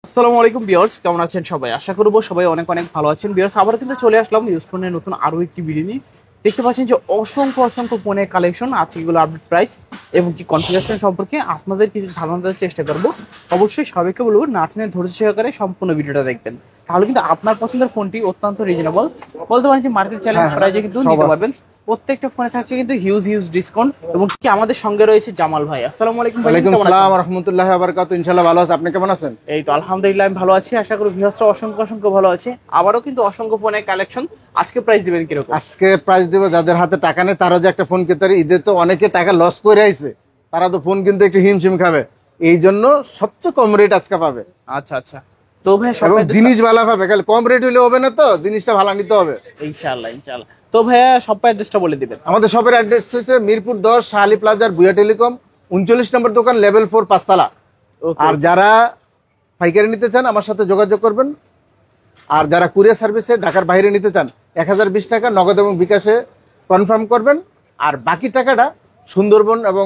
আসসালামু আলাইকুম ভিউয়ার্স, কেমন আছেন সবাই? আশা করব সবাই অনেক অনেক ভালো আছেন। ভিউয়ার্স, আবার কিন্তু চলে আসলাম ইউজফোনের নতুন আরো একটি ভিডিও নিয়ে। দেখতে পাচ্ছেন যে অসংখ্য অসংখ্য ফোনের কালেকশন আছে, এগুলো আপডেট প্রাইস এবং কি কনফিগারেশন সম্পর্কে আপনাদের কিছু ধারণা দেওয়ার চেষ্টা করব। অবশ্যই সবাইকে বলবো না টেনে ধৈর্য সহকারে সম্পূর্ণ ভিডিওটা দেখবেন, তাহলে কিন্তু আপনার পছন্দের ফোনটি অত্যন্ত রিজনেবল, বলতে পারেন যে মার্কেট চ্যালেঞ্জ প্রাইসে কিন্তু নিতে পারবেন। প্রত্যেকটা ফোনে থাকছে কিন্তু হিউজ হিউজ ডিসকাউন্ট এবং কি আমাদের সঙ্গে রয়েছে জামাল ভাই। আসসালামু আলাইকুম ভাই। ওয়ালাইকুম আসসালাম ওয়া রাহমাতুল্লাহি ওয়া বারাকাতুহু। ইনশাআল্লাহ ভালো আছি, আপনি কেমন আছেন? এই তো আলহামদুলিল্লাহ আমি ভালো আছি। আশা করি ভিউয়ার্সরা অসংখ্য অসংখ্য ভালো আছে। আবারও কিন্তু অসংখ্য ফোনের কালেকশন। আজকে প্রাইস দিবেন কিরকম? আজকে প্রাইস দেব যাদের হাতে টাকা নেই তারা যে একটা ফোন কিনতে পারে। ঈদে তো অনেকে টাকা লস করে আইছে, তারা তো ফোন কিনতে একটু হিমশিম খাবে, এই জন্য সবচেয়ে কম রেট আজকে পাবে। আচ্ছা আচ্ছা, তো ভাই এবং সব জিনিস ভালো পাবে, খালি কম রেট হলে হবে না, তো জিনিসটা ভালো নিতে হবে। ইনশাআল্লাহ ইনশাআল্লাহ। তো ভাইয়া সব অ্যাড্রেসটা বলে দিবেন। আমাদের শপের অ্যাড্রেস হচ্ছে মিরপুর 10 শাহালি প্লাজার বুয়া টেলিকম 39 নম্বর দোকান, লেভেল 4 পাঁচতলা। ওকে। আর যারা পাইকারি নিতে চান আমার সাথে যোগাযোগ করবেন। আর যারা কুরিয়ার সার্ভিসে ঢাকার বাইরে নিতে চান 1020 টাকা নগদ এবং বিকাশে কনফার্ম করবেন। আর বাকি টাকাটা সুন্দরবন এবং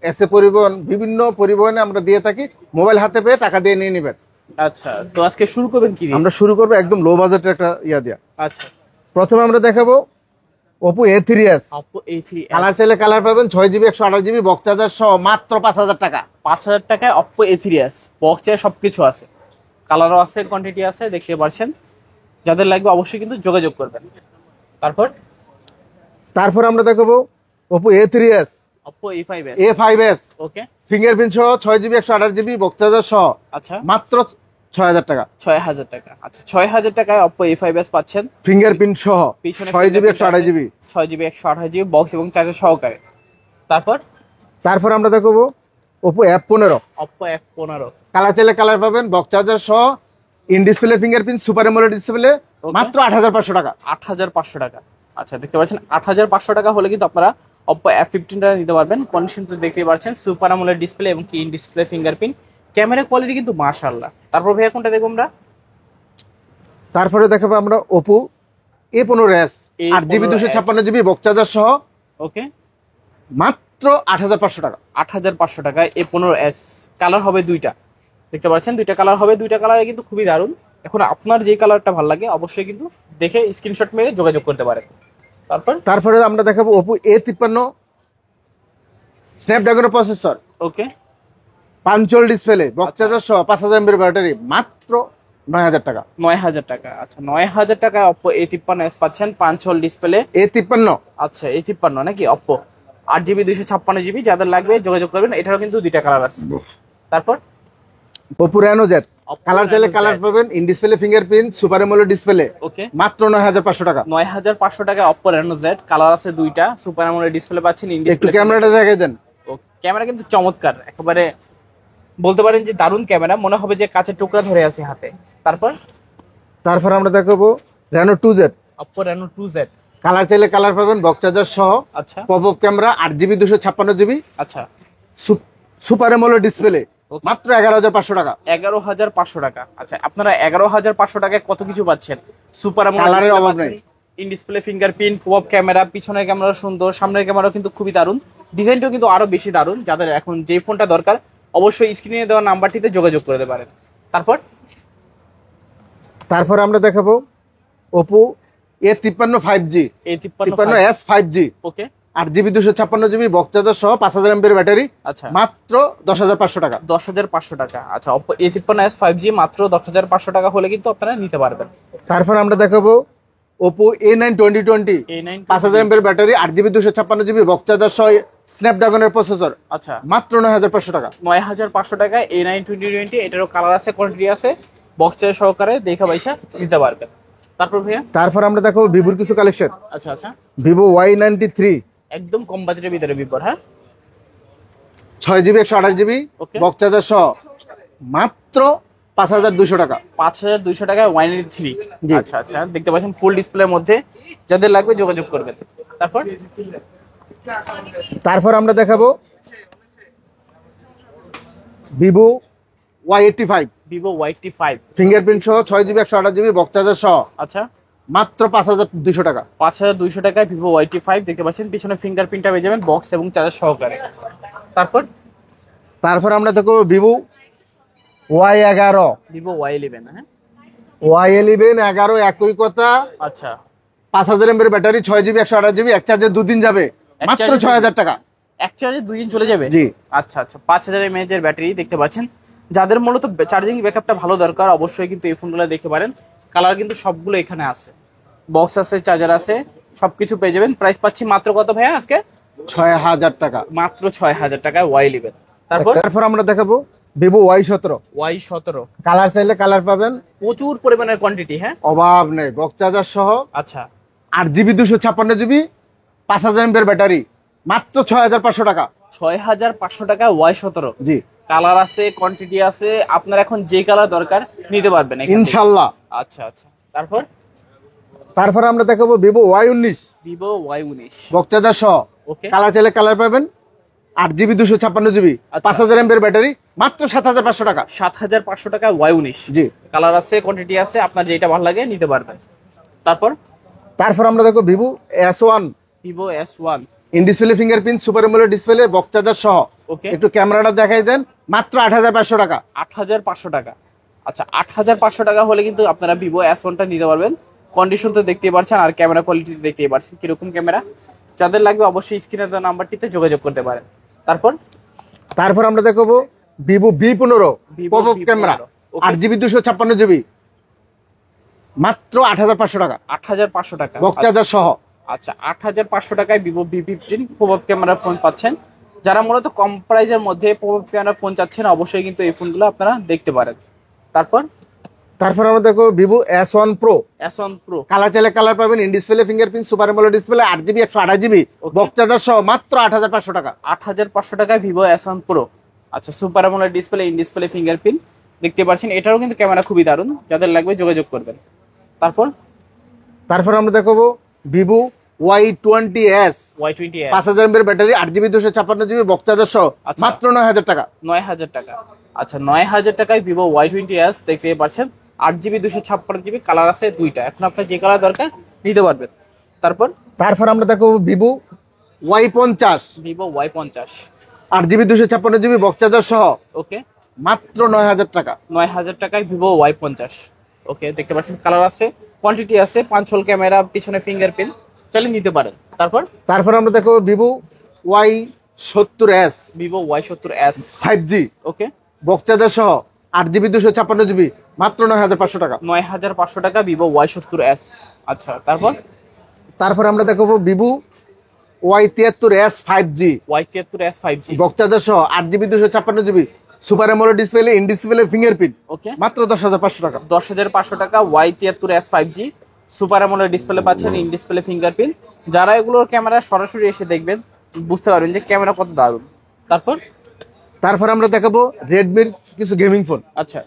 এসএ পরিবহন, বিভিন্ন পরিবহনে আমরা দিয়ে থাকি, মোবাইল হাতে পেয়ে টাকা দিয়ে নিয়ে নেবেন। আচ্ছা, তো আজকে শুরু করবেন কি দিয়ে? আমরা শুরু করবো একদম লো বাজেটের একটা দিয়া। আচ্ছা, প্রথমে আমরা দেখাবো Oppo A3s। Oppo A3s colour চাইলে কালার পাবেন, 6GB 128GB বক্স চার্জার সহ মাত্র 5000 টাকা। 5000 টাকায় Oppo A3s বক্সে সবকিছু আছে, কালারও আছে, কোয়ান্টিটি আছে, দেখতে পাচ্ছেন। যাদের লাগবে অবশ্যই কিন্তু যোগাযোগ করবেন। তারপর আমরা দেখাবো Oppo A3s Oppo A5s। A5s ওকে। ফিঙ্গারপ্রিন্ট সহ 6GB 128GB বক্স চার্জার সহ আচ্ছা, মাত্র 6000 টাকা। 6000 টাকা। আচ্ছা, 6000 টাকায় Oppo A5s পাচ্ছেন ফিঙ্গারপ্রিন্ট সহ পিছনে 6GB 128GB। 6GB 128GB box এবং চার্জার সহকারে। তারপর আমরা দেখাবো Oppo F15। Oppo F15। Colour চাইলে কালার পাবেন, বক্স চার্জার সহ, in display fingerprint, super AMOLED display, Okay. মাত্র 8500 টাকা। 8500 টাকা। আচ্ছা, দেখতে পাচ্ছেন 8500 টাকা হলে কিন্তু আপনারা Oppo F15টা নিতে পারবেন। কন্ডিশন তো দেখতে পাচ্ছেন, সুপার অ্যামোলেড ডিসপ্লে এবং কি in display fingerprint, camera quality কিন্তু মাশাআল্লাহ। তারপর ভাইয়া কোনটা দেখব আমরা? তারপরে দেখাবো আমরা Oppo A15s A15s 8GB 256GB box charger সহ ওকে, মাত্র 8500 টাকা। 8500 টাকায় A15s। কালার হবে দুইটা, দেখতে পাচ্ছেন দুইটা কালার হবে, দুইটা কালারে কিন্তু খুবই দারুণ। এখন আপনার যে কালারটা ভালো লাগে অবশ্যই কিন্তু দেখে স্ক্রিনশট মেরে যোগাযোগ করতে পারেন। তারপরে আমরা দেখাবো Oppo A53 স্ন্যাপড্রাগনের প্রসেসর, ওকে, পাঞ্চল ডিসপ্লে, বক্স চার্জার সহ 5000 mAh ব্যাটারি, মাত্র 9000 টাকা। 9000 টাকা। আচ্ছা, 9000 টাকায় Oppo A53s পাচ্ছেন, 5 হোল ডিসপ্লে। A53 আচ্ছা, A53 নাকি Oppo 8GB 256GB, যাদের লাগবে যোগাযোগ করবেন। এটারও কিন্তু দুইটা কালার আছে। তারপর Oppo Reno Z Oppo colour চাইলে Reno Z। কালার পাবেন, in display fingerprint, super AMOLED display, okay, মাত্র 9500 টাকা। 9500 টাকায় Oppo Reno Z কালার আছে দুইটা, সুপার অ্যামোলেড ডিসপ্লে পাচ্ছেন, ইন একটু ডিসপ্লে। ক্যামেরাটা দেখাই দেন। ক্যামেরা কিন্তু চমৎকার, একেবারে বলতে পারেন যে দারুণ ক্যামেরা, মনে হবে যে কাঁচের টুকরা ধরে আছে হাতে। তারপর আমরা দেখাবো Reno 2Z Oppo Reno 2Z। Colour চাইলে কালার পাবেন, বক্স চার্জার সহ, আচ্ছা pop up camera, 8GB 256GB, আচ্ছা, সুপার অ্যামোলেড ডিসপ্লে, Okay. মাত্র 11500 টাকা। 11500 টাকা। আচ্ছা, আপনারা 11500 টাকায় কত কিছু পাচ্ছেন। সুপার কালারের অভাব নেই। In display fingerprint, pop camera, পিছনের ক্যামেরা সুন্দর, সামনের ক্যামেরাও কিন্তু খুবই দারুণ, ডিজাইনটাও কিন্তু আরো বেশি দারুণ। যাদের এখন যে ফোনটা দরকার অবশ্যই স্ক্রিনে দেওয়া নাম্বারটিতে যোগাযোগ করতে পারেন। তারপর আমরা দেখাবো Oppo A53 5G A53 S 5G ওকে, 8GB 256GB বক্স চার্জার সহ 5000 mAh ব্যাটারি, আচ্ছা, মাত্র 10500 টাকা। 10500 টাকা। আচ্ছা, Oppo A53s 5G মাত্র 10500 টাকা হলে কিন্তু আপনারা নিতে পারবেন। তারপর আমরা দেখাবো Oppo A9 2020 A9 5000 mAh battery, 8GB 256GB box charger সহ, স্ন্যাপড্রাগনের প্রসেসর, আচ্ছা, মাত্র 9500 টাকা। 9500 টাকায় A9 2020। এটারও কালার আছে, কোয়ান্টিটি আছে, বক্স চার্জার সহকারে দেখা পয়সা নিতে পারবেন। তারপর ভাইয়া তারপর আমরা দেখাবো ভিভোর কিছু কালেকশন। আচ্ছা আচ্ছা, Vivo Y93 একদম কম বাজেটের ভিতরে বিপর। হ্যাঁ, 6GB 128GB Okay. Box charger সহ, মাত্র 5200 টাকা। 5200 টাকায় Y93। জি। আচ্ছা আচ্ছা, দেখতে পাচ্ছেন ফুল ডিসপ্লের মধ্যে, যাদের লাগবে যোগাযোগ করবেন। তারপর আমরা দেখাবো Vivo Y85 Vivo Y85। Fingerprint সহ, 6GB 128GB বক্স চার্জার সহ, আচ্ছা, মাত্র 5200 টাকা। 5200 টাকায় Vivo Y85 দেখতে পাচ্ছেন, পিছনে ফিঙ্গারপ্রিন্টটা পেয়ে যাবেন বক্স এবং চার্জার সহকারে। তারপর তারপর আমরা দেখো Vivo Y11 ভিভো Y11, হ্যাঁ Y11 11 একই কথা। আচ্ছা 5000 mAh ব্যাটারি, 6GB 128GB, এক চার্জে 2 দিন যাবে, এক মাত্র চার্জে 6000 টাকা। এক চার্জে 2 দিন চলে যাবে। জি। আচ্ছা আচ্ছা 5000 mAh এর ব্যাটারি দেখতে পাচ্ছেন। যাদের মূলত চার্জিং ব্যাকআপটা ভালো দরকার অবশ্যই কিন্তু এই ফোনগুলো দেখতে পারেন। কালার কিন্তু সবগুলো এখানে আছে, বক্স আছে, চার্জার আছে, সবকিছু পেয়ে যাবেন। প্রাইস পাচ্ছি মাত্র কত ভাইয়া আজকে? 6000 টাকা। মাত্র 6000 টাকায় Y11। তারপর আমরা দেখাবো ভিভো Y17। Y17 কালার চাইলে কালার পাবেন, প্রচুর পরিমাণের কোয়ান্টিটি, হ্যাঁ অভাব নেই। বক্স চার্জার সহ, আচ্ছা 8GB 256GB, 5000 mAh ব্যাটারি, মাত্র 6500 টাকা। 6500 টাকায় Y17। জি কালার আছে, কোয়ান্টিটি আছে, আপনার এখন যে কালার দরকার নিতে পারবেন এখান থেকে। ইনশাল্লাহ। আচ্ছা আচ্ছা তারপর আমরা দেখাবো Vivo Y19, Vivo Y19 box charger সহ। ওকে কালার চাইলে কালার পাবেন, 8GB 256GB, আচ্ছা। 5000 mAh ব্যাটারি, মাত্র 7500 টাকা। 7500 টাকায় Y19। জি। কালার আছে, কোয়ান্টিটি আছে, আপনার যেটা ভালো লাগে নিতে পারবেন। তারপর আমরা দেখো Vivo S1, Vivo S1 in display fingerprint, super AMOLED display, box charger সহ। ওকে একটু ক্যামেরাটা দেখাই দেন, মাত্র 8500 টাকা। 8500 টাকা। আচ্ছা 8500 টাকা হলে কিন্তু আপনারা ভিভো S1টা নিতে পারবেন। কন্ডিশন তো দেখতেই পারছেন, আর ক্যামেরা কোয়ালিটি দেখতেই পারছেন কিরকম ক্যামেরা। যাদের লাগবে অবশ্যই স্ক্রিনে দেওয়া নাম্বারটিতে যোগাযোগ করতে পারেন। তারপর আমরা দেখাবো Vivo V15, Vivo pop up V15 camera, okay. 8GB 256GB, মাত্র 8500 টাকা, 8500 টাকা বক্স চার্জার সহ। আচ্ছা 8500 টাকায় Vivo V15 popup camera phone পাচ্ছেন। যারা মূলত কম প্রাইসের মধ্যে পপআপ ক্যামেরা ফোন চাচ্ছেন অবশ্যই কিন্তু এই ফোনগুলো আপনারা দেখতে পারেন। তারপর আমরা দেখো Vivo S1 Pro, S1 Pro colour চাইলে কালার পাবেন, in display fingerprint, super AMOLED display, 8GB 128GB, okay. Box charger সহ, মাত্র 8500 টাকা। 8500 টাকায় ভিভো S1 Pro। আচ্ছা super AMOLED display, in display fingerprint দেখতে পাচ্ছেন। এটারও কিন্তু ক্যামেরা খুবই দারুণ, যাদের লাগবে যোগাযোগ করবেন। তারপর আমরা দেখাবো Vivo Y20s, Y20s 5000 mAh battery, 8GB 256GB, box charger সহ, আচ্ছা। মাত্র 9000 টাকা। 9000 টাকা। আচ্ছা 9000 টাকায় ভিভো Y20s দেখতে পাচ্ছেন। 8GB 256GB, কালার আছে দুইটা। এখন আপনার যে কালার দরকার নিতে পারবেন। তারপর আমরা দেখো Vivo Y50, Vivo Y50 8GB 256GB, box charger সহ, ওকে মাত্র 9000 টাকা। 9000 টাকায় ভিভো Y50 ওকে দেখতে পাচ্ছেন। কালার আছে, কোয়ান্টিটি আছে, 5 হোল ক্যামেরা, পিছনে ফিঙ্গারপ্রিন্ট, চলে নিতে পারেন। তারপর আমরা দেখো Vivo Y70s, Vivo Y70s 5G, ওকে বক্স চার্জার সহ, 8GB 256GB, মাত্র 9500 টাকা। 9500 টাকা ভিভো Y70s। আচ্ছা তারপর আমরা দেখবো Vivo Y73s 5G, Y73s 5G box charger সহ, 8GB 256GB, super AMOLED display, in display fingerprint, okay মাত্র 10500 টাকা। 10500 টাকা Y73s 5G, super AMOLED display পাচ্ছেন, ইন ডিসপ্লে ফিঙ্গারপ্রিন্ট। যারা এগুলোর ক্যামেরা সরাসরি এসে দেখবেন বুঝতে পারবেন যে ক্যামেরা কত দারুণ। তারপর আমরা দেখাবো রেডমির কিছু গেমিং ফোন। আচ্ছা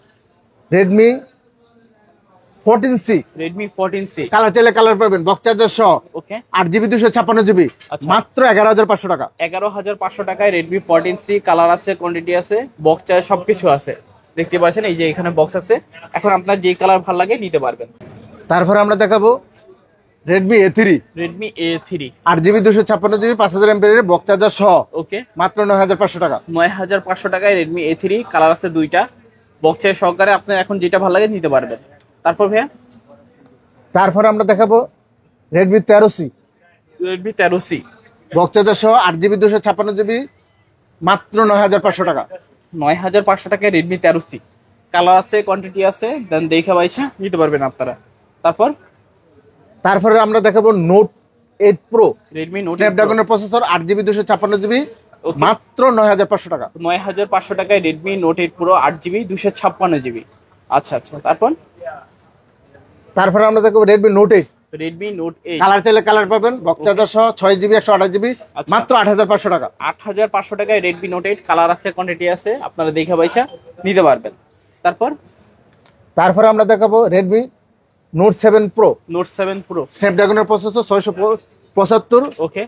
Redmi 14C, Redmi 14C colour চাইলে কালার পাবেন, বক্স চার্জার সহ, ওকে 8GB 256GB, আচ্ছা। মাত্র 11500 টাকা। 11500 টাকায় Redmi 14C, কালার আছে, কোয়ান্টিটি আছে, বক্স চার্জ সবকিছু আছে দেখতে পাচ্ছেন। এই যে এখানে বক্স আছে, এখন আপনার যে কালার ভালো লাগে নিতে পারবেন। তারপর আমরা দেখাবো Redmi A3, Redmi A3 8GB 256GB, 5000 mAh, box charger সহ, ওকে মাত্র 9500 টাকা। 9500 টাকায় Redmi A3, কালার আছে দুইটা, বক্স চার্জ সহকারে আপনার এখন যেটা ভালো লাগে নিতে পারবেন। ভাইয়া তারপর আমরা দেখাবো Redmi 13C, Redmi 13C box charger সহ, 8GB 256GB, মাত্র 9500 টাকা। 9500 টাকায় Redmi 13C, কালার আছে, কোয়ান্টিটি আছে, দেন দেখে পাইছে নিতে পারবেন আপনারা। তারপরে আমরা দেখাবো note 8 pro, Redmi Note 8 Pro স্ন্যাপড্রাগনের প্রসেসর, 8GB 256GB, ওকে মাত্র 9500 টাকা। 9500 টাকায় Redmi Note 8 Pro 8GB 256GB। আচ্ছা তারপরে আমরা দেখাবো Redmi note 8, Redmi Note 8 colour চাইলে কালার পাবেন, বক্স চার্জার সহ, 6GB 128GB, আচ্ছা। মাত্র 8500 টাকা। 8500 টাকায় Redmi Note 8, কালার আছে, কোয়ান্টিটি আছে, আপনারা দেখে পাইছা নিতে পারবেন। তারপরে আমরা দেখাবো Redmi note 7 pro, Note 7 Pro স্ন্যাপড্রাগনের প্রসেসর, 675, ওকে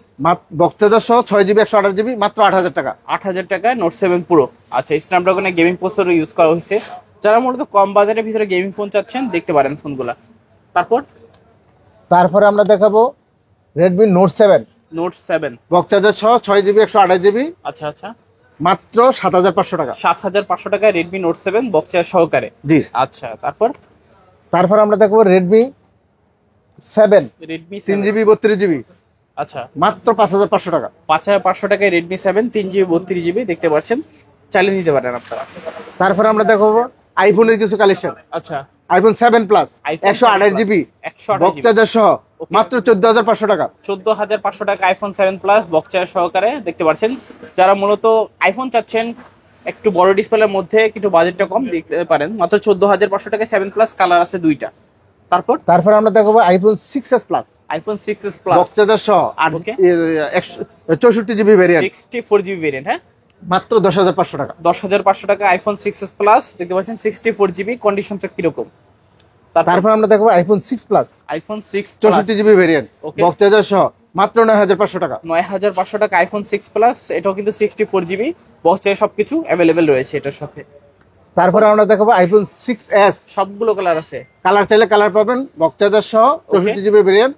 বক্স চার্জার সহ, 6GB 128GB, মাত্র 8000 টাকা। 8000 টাকায় Note 7 Pro। আচ্ছা স্ন্যাপড্রাগনের গেমিং প্রসেসর ইউজ করা হয়েছে। যারা মূলত কম বাজেটের ভিতরে গেমিং ফোন চাচ্ছেন দেখতে পারেন ফোনগুলা। তারপরে আমরা দেখাবো Redmi note 7, Note 7 box charger সহ, 6GB 128GB, আচ্ছা মাত্র 7,500 টাকা। 7,500 টাকায় রেডমি নোট 7 বক্স চার্জার সহকারে। জি। আচ্ছা, তারপর আমরা দেখবো রেডমি 7 রেডমি 3GB 32GB, আচ্ছা মাত্র 5,500 টাকা। 5,500 টাকায় রেডমি 7 3GB 32GB দেখতে পাচ্ছেন, চালিয়ে নিতে পারেন আপনারা। তারপর আমরা দেখবো আইফোনের কিছু কালেকশন। আচ্ছা, iPhone 7 plus iPhone 128GB 128GB box charger সহ মাত্র 14,500 টাকা। 14,500 টাকা আইফোন 7 প্লাস বক্স চার্জার সহকারে দেখতে পাচ্ছেন। যারা মূলত আইফোন চাচ্ছেন একটু বড় ডিসপ্লের মধ্যে, একটু বাজেটটা কম, দেখতে পারেন মাত্র 14,500 টাকায় 7 প্লাস, কালার আছে দুইটা। তারপর আমরা দেখবো iPhone 6s plus iPhone 6s plus box charger সহ আর Okay. 64GB variant 64GB variant, হ্যাঁ, মাত্র 10,500 টাকা। 10,500 টাকা আইফোন 6s প্লাস দেখতে পাচ্ছেন 64GB। কন্ডিশনটা কিরকম? তারপর আমরা দেখবো iPhone 6 plus iPhone 6 plus 64GB variant Okay. Box charger সহ মাত্র 9,500 টাকা। 9,500 টাকা আইফোন 6 প্লাস, এটাও কিন্তু 64GB বক্স চার্জার সবকিছু অ্যাভেলেবেল রয়েছে এটার সাথে। তারপর আমরা দেখাবো আইফোন 6s, সবগুলো কালার আছে, কালার চাইলে কালার পাবেন, বক্স চার্জার সহ 64GB ভেরিয়েন্ট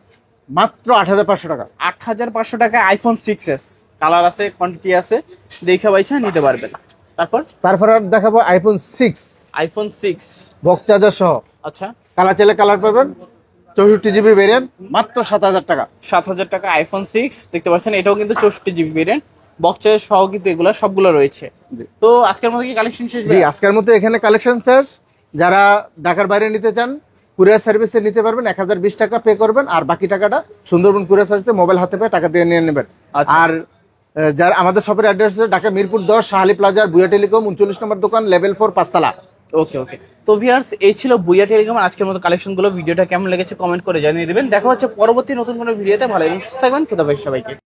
মাত্র 8,500 টাকা। 8,500 টাকায় আইফোন 6s, কালার আছে, কোয়ান্টিটি আছে, দেখে বাইছা নিতে পারবেন। তারপর দেখাবো আইফোন 6 আইফোন 6 বক্স চার্জার সহ, আচ্ছা কালার চাইলে কালার পাবেন, 64GB ভেরিয়েন্ট মাত্র 7,000 টাকা। 7,000 টাকা আইফোন 6 দেখতে পাচ্ছেন, এটাও কিন্তু 64GB ভেরিয়েন্ট বক্স চার্জার সহ কিন্তু এগুলো সবগুলো রয়েছে। তো আজকের মতো কি কালেকশন শেষ? জি, আজকের মতো এখানে কালেকশন শেষ। যারা ঢাকার বাইরে নিতে চান কুরিয়ার সার্ভিসে নিতে পারবেন, 1,020 টাকা পে করবেন, আর বাকি টাকাটা সুন্দরবন কুরিয়ার সার্ভিসে মোবাইল হাতে পেয়ে টাকা দিয়ে নিয়ে নেবেন। আচ্ছা। আর যারা আমাদের শপের অ্যাড্রেস হচ্ছে ঢাকা মিরপুর 10 শাহালি প্লাজার বুয়া টেলিকম 39 নম্বর দোকান, লেভেল 4 5 তলা। ওকে। তো ভিউয়ার্স, এই ছিল বুয়া টেলিকমের আজকের মতো কালেকশন গুলো। ভিডিওটা কেমন লেগেছে কমেন্ট করে জানিয়ে দিবেন। দেখা হচ্ছে পরবর্তী নতুন কোনো ভিডিওতে। ভালো এবং সুস্থ থাকবেন। খোদা হাফেজ সবাইকে।